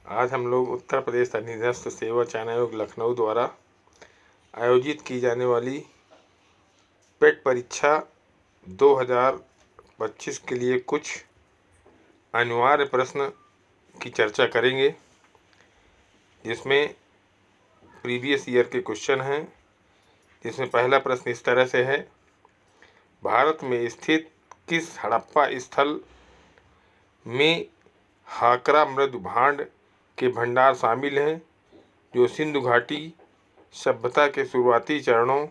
आज हम लोग उत्तर प्रदेश अधीनस्थ सेवा चयन आयोग लखनऊ द्वारा आयोजित की जाने वाली पेट परीक्षा 2025 के लिए कुछ अनिवार्य प्रश्न की चर्चा करेंगे, जिसमें प्रीवियस ईयर के क्वेश्चन हैं। जिसमें पहला प्रश्न इस तरह से है, भारत में स्थित किस हड़प्पा स्थल में हाकरा मृदु भांड के भंडार शामिल हैं, जो सिंधु घाटी सभ्यता के शुरुआती चरणों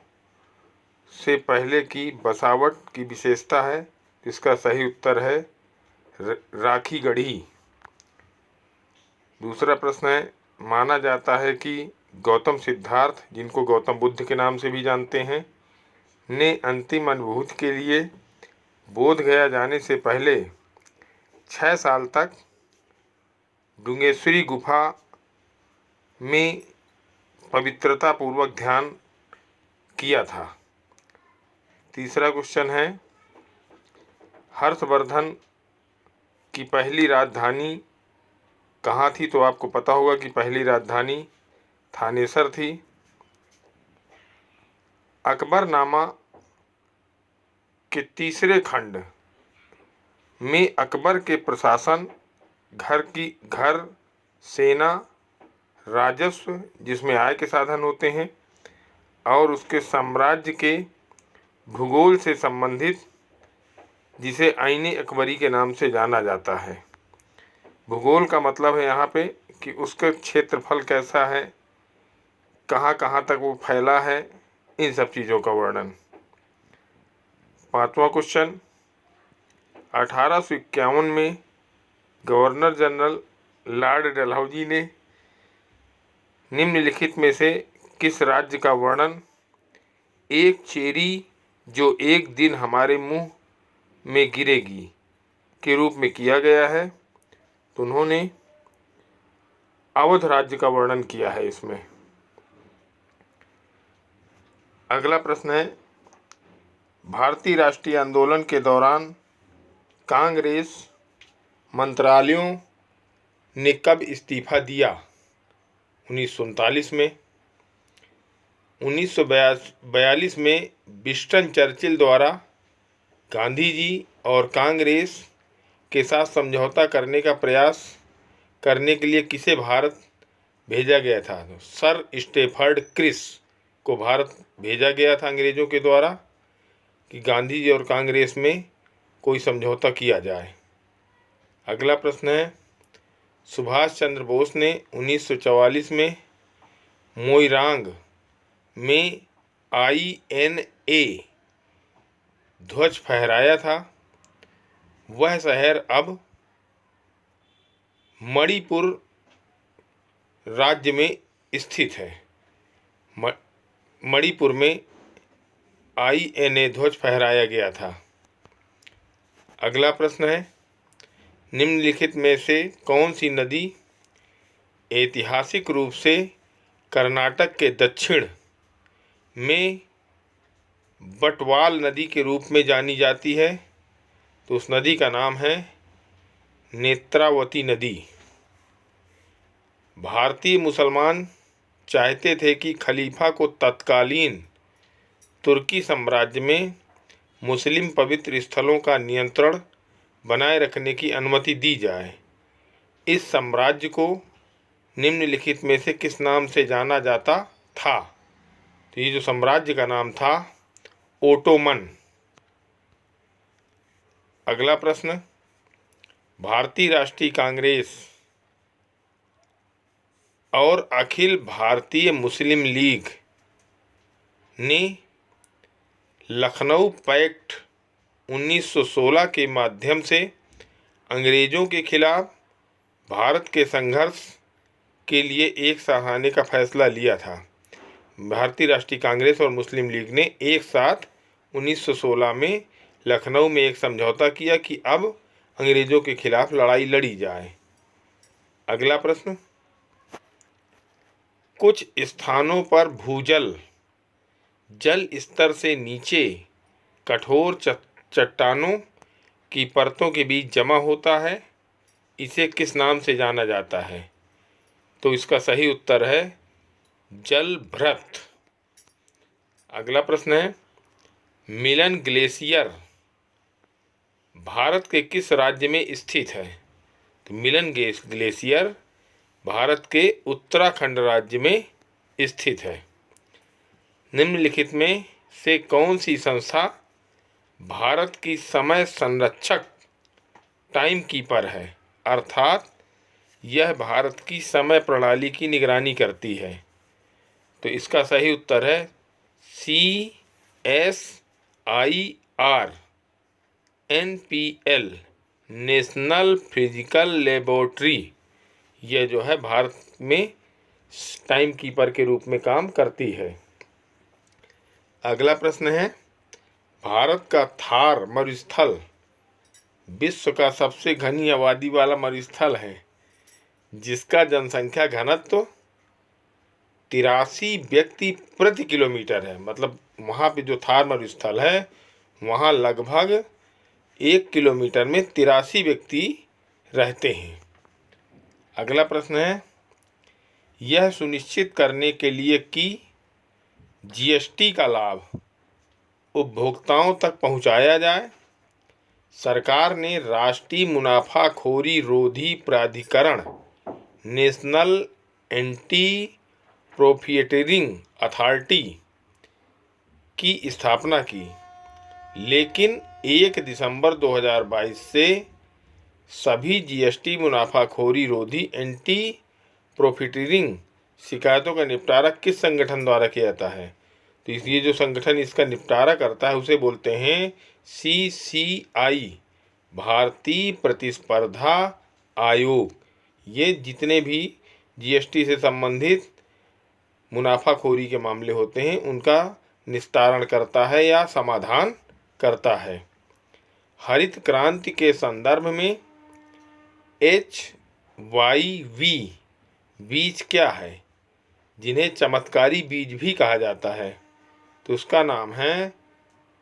से पहले की बसावट की विशेषता है। इसका सही उत्तर है राखी गढ़ी। दूसरा प्रश्न है, माना जाता है कि गौतम सिद्धार्थ, जिनको गौतम बुद्ध के नाम से भी जानते हैं, ने अंतिम अनुभूति के लिए बोध गया जाने से पहले 6 साल तक डुंगेश्वरी गुफा में पवित्रता पूर्वक ध्यान किया था। तीसरा क्वेश्चन है, हर्षवर्धन की पहली राजधानी कहाँ थी? तो आपको पता होगा कि पहली राजधानी थानेसर थी। अकबरनामा के तीसरे खंड में अकबर के प्रशासन, घर, सेना, राजस्व जिसमें आय के साधन होते हैं, और उसके साम्राज्य के भूगोल से संबंधित, जिसे आईने अकबरी के नाम से जाना जाता है। भूगोल का मतलब है यहाँ पे कि उसका क्षेत्रफल कैसा है, कहाँ कहाँ तक वो फैला है, इन सब चीज़ों का वर्णन। पांचवा क्वेश्चन, 1851 में गवर्नर जनरल लॉर्ड डलहौजी ने निम्नलिखित में से किस राज्य का वर्णन एक चेरी जो एक दिन हमारे मुंह में गिरेगी के रूप में किया गया है? तो उन्होंने अवध राज्य का वर्णन किया है इसमें। अगला प्रश्न है, भारतीय राष्ट्रीय आंदोलन के दौरान कांग्रेस मंत्रालयों ने कब इस्तीफा दिया? 1939 में। 1942 में विंस्टन चर्चिल द्वारा गांधी जी और कांग्रेस के साथ समझौता करने का प्रयास करने के लिए किसे भारत भेजा गया था? तो सर स्टेफर्ड क्रिस को भारत भेजा गया था अंग्रेज़ों के द्वारा कि गांधी जी और कांग्रेस में कोई समझौता किया जाए। अगला प्रश्न है, सुभाष चंद्र बोस ने 1944 में मोइरांग में INA ध्वज फहराया था। वह शहर अब मणिपुर राज्य में स्थित है। मणिपुर में INA ध्वज फहराया गया था। अगला प्रश्न है, निम्नलिखित में से कौन सी नदी ऐतिहासिक रूप से कर्नाटक के दक्षिण में बटवाल नदी के रूप में जानी जाती है? तो उस नदी का नाम है नेत्रावती नदी। भारतीय मुसलमान चाहते थे कि खलीफा को तत्कालीन तुर्की साम्राज्य में मुस्लिम पवित्र स्थलों का नियंत्रण बनाए रखने की अनुमति दी जाए। इस साम्राज्य को निम्नलिखित में से किस नाम से जाना जाता था? तो ये जो साम्राज्य का नाम था ओटोमन। अगला प्रश्न, भारतीय राष्ट्रीय कांग्रेस और अखिल भारतीय मुस्लिम लीग ने लखनऊ पैक्ट 1916 के माध्यम से अंग्रेज़ों के खिलाफ भारत के संघर्ष के लिए एक साथ आने का फैसला लिया था। भारतीय राष्ट्रीय कांग्रेस और मुस्लिम लीग ने एक साथ 1916 में लखनऊ में एक समझौता किया कि अब अंग्रेज़ों के खिलाफ लड़ाई लड़ी जाए। अगला प्रश्न, कुछ स्थानों पर भूजल जल स्तर से नीचे कठोर चट्टानों की परतों के बीच जमा होता है। इसे किस नाम से जाना जाता है? तो इसका सही उत्तर है जलभृत। अगला प्रश्न है, मिलन ग्लेशियर भारत के किस राज्य में स्थित है? तो मिलन ग्लेशियर भारत के उत्तराखंड राज्य में स्थित है। निम्नलिखित में से कौन सी संस्था भारत की समय संरक्षक टाइम कीपर है, अर्थात यह भारत की समय प्रणाली की निगरानी करती है? तो इसका सही उत्तर है CSIR NPL national physical laboratory. यह जो है भारत में टाइम कीपर के रूप में काम करती है। अगला प्रश्न है, भारत का थार मरुस्थल विश्व का सबसे घनी आबादी वाला मरुस्थल है, जिसका जनसंख्या घनत्व 83 व्यक्ति प्रति किलोमीटर है। मतलब वहाँ पे जो थार मरुस्थल है वहाँ लगभग 1 किलोमीटर में 83 व्यक्ति रहते हैं। अगला प्रश्न है, यह सुनिश्चित करने के लिए कि GST का लाभ उपभोक्ताओं तक पहुंचाया जाए, सरकार ने राष्ट्रीय मुनाफाखोरी रोधी प्राधिकरण नेशनल एंटी प्रॉफिटियरिंग अथॉरिटी की स्थापना की, लेकिन 1 दिसंबर 2022 से सभी GST मुनाफाखोरी रोधी एंटी प्रॉफिटियरिंग शिकायतों का निपटारा किस संगठन द्वारा किया जाता है? तो इसलिए जो संगठन इसका निपटारा करता है उसे बोलते हैं CCI भारतीय प्रतिस्पर्धा आयोग। ये जितने भी GST से संबंधित मुनाफाखोरी के मामले होते हैं उनका निस्तारण करता है या समाधान करता है। हरित क्रांति के संदर्भ में HYV बीज क्या है, जिन्हें चमत्कारी बीज भी कहा जाता है? तो उसका नाम है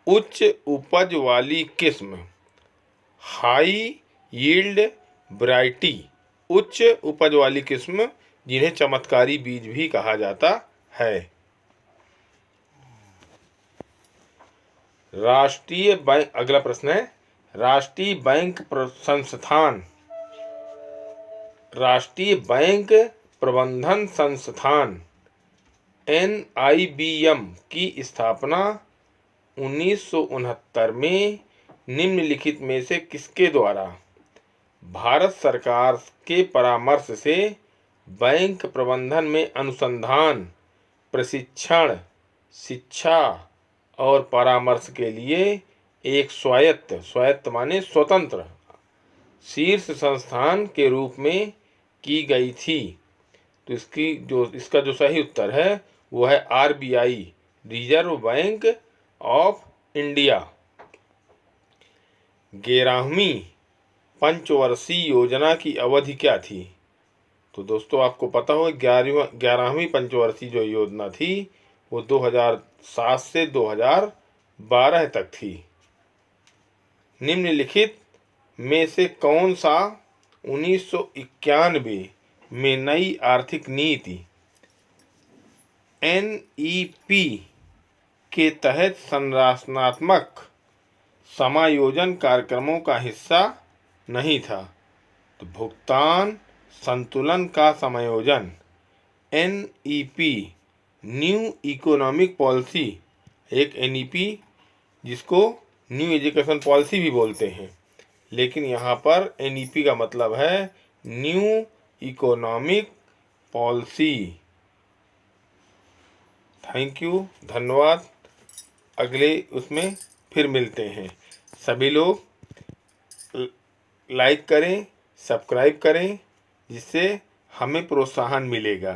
उच्च उपज वाली किस्म, हाई यील्ड वैरायटी। उच्च उपज वाली किस्म जिन्हें चमत्कारी बीज भी कहा जाता है। राष्ट्रीय बैंक, अगला प्रश्न है, राष्ट्रीय बैंक प्रबंधन संस्थान NIBM की स्थापना 1969 में निम्नलिखित में से किसके द्वारा भारत सरकार के परामर्श से बैंक प्रबंधन में अनुसंधान, प्रशिक्षण, शिक्षा और परामर्श के लिए एक स्वायत्त माने स्वतंत्र शीर्ष संस्थान के रूप में की गई थी? तो इसका जो सही उत्तर है वो है RBI reserve bank of India. 11वीं पंचवर्षीय योजना की अवधि क्या थी? तो दोस्तों आपको पता हो 11वीं पंचवर्षीय जो योजना थी वो 2007 से 2012 तक थी। निम्नलिखित में से कौन सा 1991 में नई आर्थिक नीति NEP के तहत संरचनात्मक समायोजन कार्यक्रमों का हिस्सा नहीं था? तो भुगतान संतुलन का समायोजन NEP न्यू इकोनॉमिक पॉलिसी, एक NEP जिसको न्यू एजुकेशन पॉलिसी भी बोलते हैं, लेकिन यहाँ पर NEP का मतलब है new economic policy. Thank you, धन्यवाद। अगले उसमें फिर मिलते हैं। सभी लोग लाइक करें, सब्सक्राइब करें, जिससे हमें प्रोत्साहन मिलेगा।